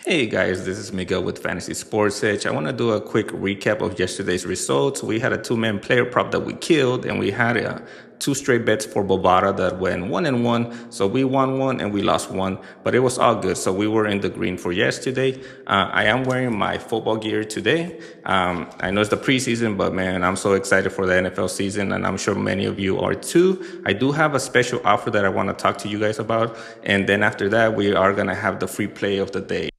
Hey guys, this is Miguel with Fantasy Sports Edge. I want to do a quick recap of yesterday's results. We had a two-man player prop that we killed, and we had two straight bets for Bovada that went 1-1. So we won one and we lost one, but it was all good. So we were in the green for yesterday. I am wearing my football gear today. I know it's the preseason, but man, I'm so excited for the NFL season, and I'm sure many of you are too. I do have a special offer that I want to talk to you guys about, and then after that, we are going to have the free play of the day.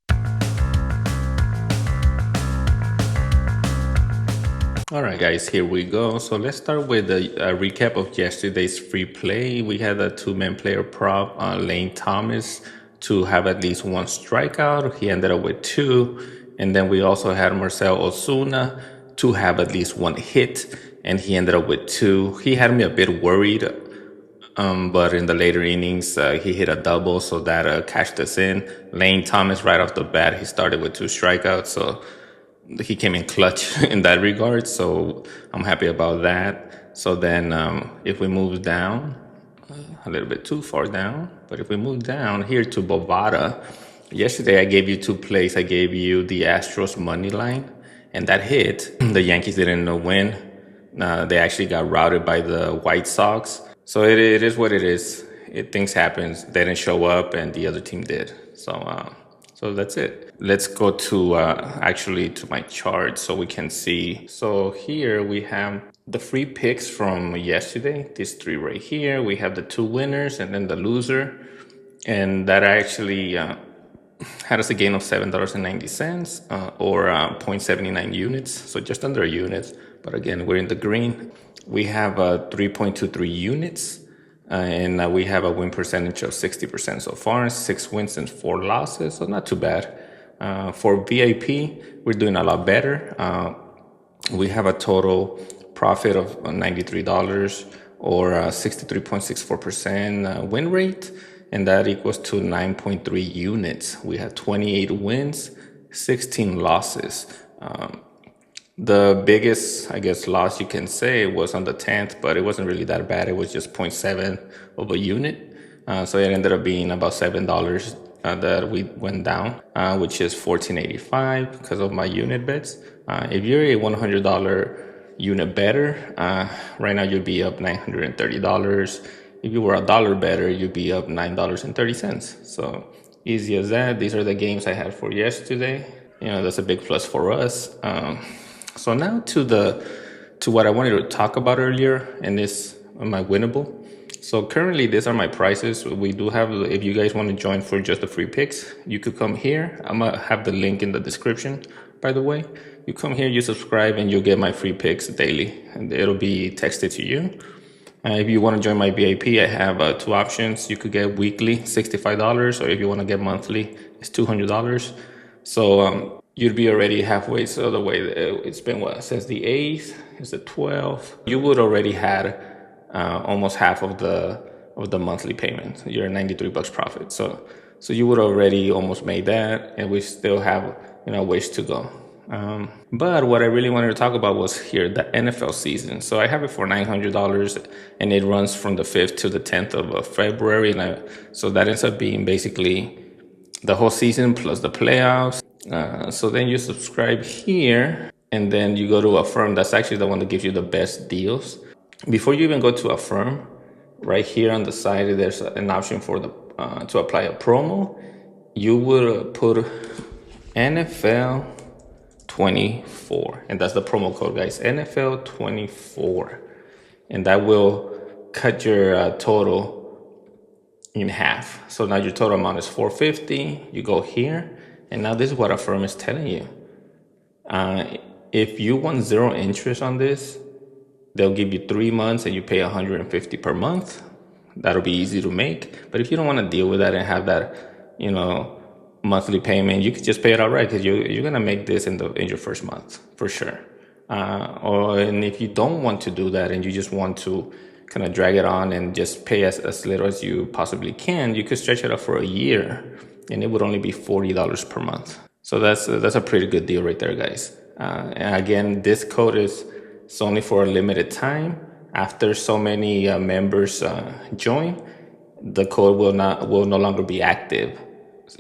All right, guys, here we go. So let's start with a recap of yesterday's free play. We had a two-man player prop, Lane Thomas, to have at least one strikeout. He ended up with two. And then we also had Marcell Ozuna to have at least one hit, and he ended up with two. He had me a bit worried, but in the later innings, he hit a double, so that cashed us in. Lane Thomas, right off the bat, he started with two strikeouts, so he came in clutch in that regard, so I'm happy about that. So then if we move down, a little bit too far down, but if we move down here to Bovada, yesterday I gave you two plays. I gave you the Astros money line, and that hit. The Yankees didn't win. They actually got routed by the White Sox. So it is what it is. Things happen. They didn't show up, and the other team did. So that's it. Let's go to actually to my chart so we can see. So here we have the free picks from yesterday. These three right here. We have the two winners and then the loser. And that actually had us a gain of $7.90 or 0.79 units. So just under a unit. But again, we're in the green. We have 3.23 units. And we have a win percentage of 60% so far, 6 wins and 4 losses, so not too bad. For VIP, we're doing a lot better. We have a total profit of $93 or 63.64% win rate, and that equals to 9.3 units. We had 28 wins, 16 losses. The biggest, I guess, loss you can say was on the 10th, but it wasn't really that bad. It was just 0.7 of a unit. So it ended up being about $7 that we went down, which is $14.85 because of my unit bets. If you're a $100 unit better, right now you'd be up $930. If you were $1 better, you'd be up $9.30. So easy as that. These are the games I had for yesterday. You know, that's a big plus for us. So now to what I wanted to talk about earlier, and this my winnable. So currently these are my prices. We do have, if you guys want to join for just the free picks, you could come here. I'm gonna have the link in the description, by the way. You come here, you subscribe, and you'll get my free picks daily, and it'll be texted to you. If you want to join my VIP, I have two options. You could get weekly, $65, or if you want to get monthly, it's $200. So you'd be already halfway. So the way it's been, what, since the 8th, it's the 12th. You would already had almost half of the monthly payment. You're $93 profit. So you would already almost made that, and we still have ways to go. But what I really wanted to talk about was here the NFL season. So I have it for $900, and it runs from the 5th to the 10th of February, so that ends up being basically the whole season plus the playoffs. So then you subscribe here, and then you go to Affirm. That's actually the one that gives you the best deals. Before you even go to Affirm, right here on the side, there's an option for the to apply a promo. You would put NFL 24, and that's the promo code, guys. NFL 24, and that will cut your total in half. So now your total amount is $450. You go here. And now this is what Affirm is telling you. If you want zero interest on this, they'll give you 3 months and you pay $150 per month. That'll be easy to make. But if you don't want to deal with that and have that, monthly payment, you could just pay it outright, because you're gonna make this in your first month for sure. And if you don't want to do that and you just want to kind of drag it on and just pay as little as you possibly can, you could stretch it up for a year, and it would only be $40 per month. So that's a pretty good deal right there, guys. And again, this code is only for a limited time. After so many members join, the code will no longer be active.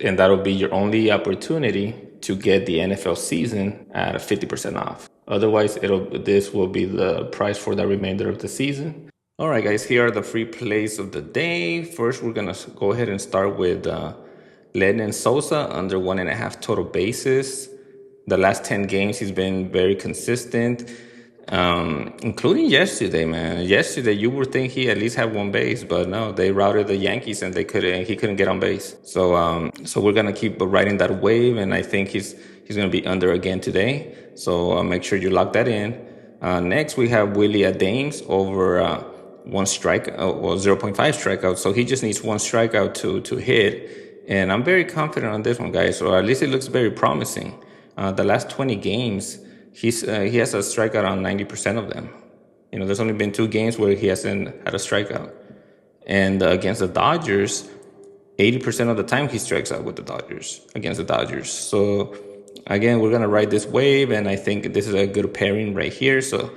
And that'll be your only opportunity to get the NFL season at a 50% off. Otherwise, this will be the price for the remainder of the season. All right, guys, here are the free plays of the day. First, we're gonna go ahead and start with Lennon Sosa under 1.5 total bases. The last 10 games, he's been very consistent, including yesterday, man. Yesterday, you would think he at least had one base, but no, they routed the Yankees and he couldn't get on base. So we're gonna keep riding that wave, and I think he's gonna be under again today. So make sure you lock that in. Next, we have Willie Adames over 0.5 strikeout. So he just needs one strikeout to hit. And I'm very confident on this one, guys, or at least it looks very promising. The last 20 games, he has a strikeout on 90% of them. You know, there's only been 2 games where he hasn't had a strikeout. And against the Dodgers, 80% of the time he strikes out with the Dodgers, against the Dodgers. So again, we're going to ride this wave, and I think this is a good pairing right here. So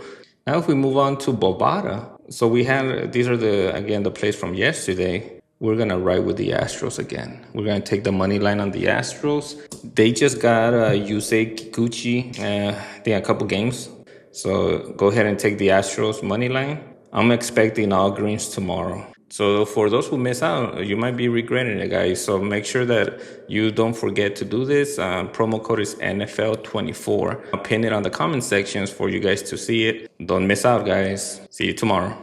now if we move on to Bovada, so these are the plays from yesterday. We're going to ride with the Astros again. We're going to take the money line on the Astros. They just got Yusei Kikuchi, I think a couple games. So go ahead and take the Astros money line. I'm expecting all greens tomorrow. So for those who miss out, you might be regretting it, guys. So make sure that you don't forget to do this. Promo code is NFL24. I'll pin it on the comment sections for you guys to see it. Don't miss out, guys. See you tomorrow.